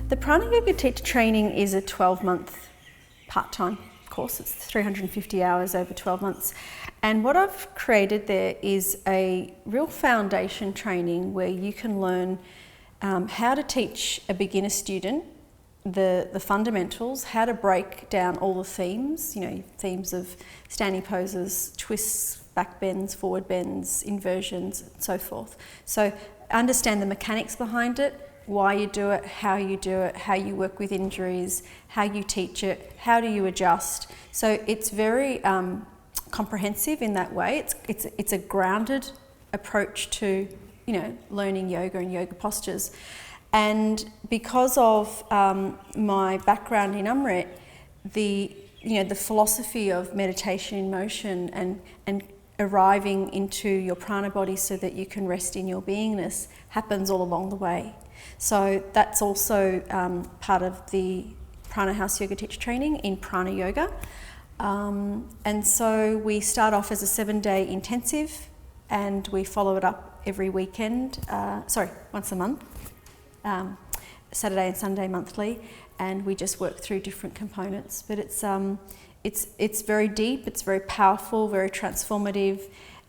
The Prana Yoga teacher training is a 12-month part-time course. It's 350 hours over 12 months. And what I've created there is a real foundation training where you can learn how to teach a beginner student the fundamentals, how to break down all the themes, themes of standing poses, twists, back bends, forward bends, inversions, and so forth. So understand the mechanics behind it, why you do it, how you work with injuries, how you teach it, how do you adjust. So it's very comprehensive in that way. It's a grounded approach to learning yoga and yoga postures. And because of my background in Amrit, the philosophy of meditation in motion and arriving into your prana body so that you can rest in your beingness happens all along the way. So that's also part of the Prana House Yoga Teacher Training in Prana Yoga. And so we start off as a 7-day intensive and we follow it up every weekend, once a month, Saturday and Sunday monthly, and we just work through different components. But it's very deep, it's very powerful, very transformative,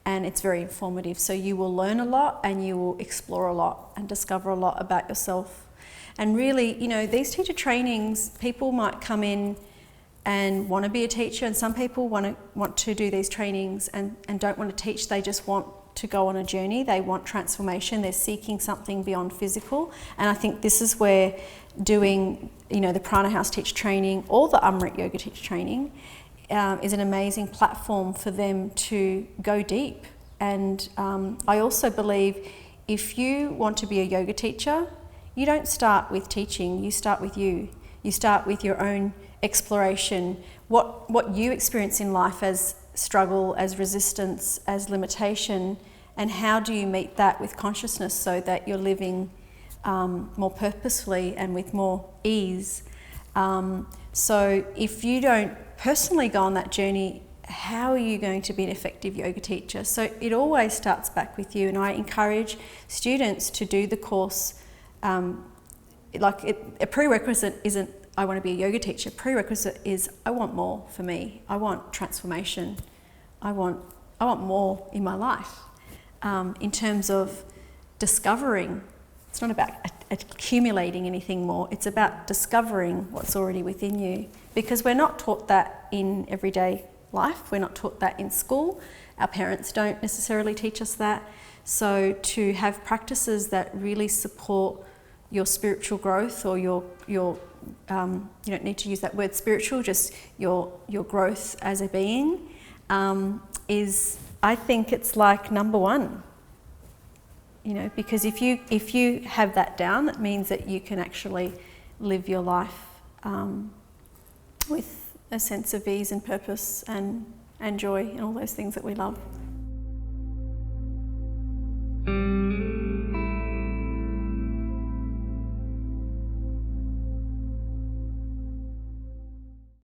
and it's very informative. So you will learn a lot and you will explore a lot and discover a lot about yourself. And really, these teacher trainings, people might come in and want to be a teacher, and some people want to do these trainings and don't want to teach, they just want to go on a journey, they want transformation, they're seeking something beyond physical. And I think this is where doing the Prana House Teacher Training or the Amrit Yoga Teacher Training is an amazing platform for them to go deep. And I also believe if you want to be a yoga teacher, you don't start with teaching, you start with you. You start with your own exploration, what you experience in life as struggle, as resistance, as limitation, and how do you meet that with consciousness so that you're living more purposefully and with more ease. So if you don't personally go on that journey, how are you going to be an effective yoga teacher? So it always starts back with you, and I encourage students to do the course. A prerequisite isn't I want to be a yoga teacher. Prerequisite is I want more for me. I want transformation. I want more in my life. In terms of discovering, it's not about accumulating anything more. It's about discovering what's already within you, because we're not taught that in everyday life. We're not taught that in school. Our parents don't necessarily teach us that. So to have practices that really support your spiritual growth, or your you don't need to use that word spiritual, just your growth as a being, is, I think it's like number one. Because if you have that down, that means that you can actually live your life with a sense of ease and purpose and joy and all those things that we love.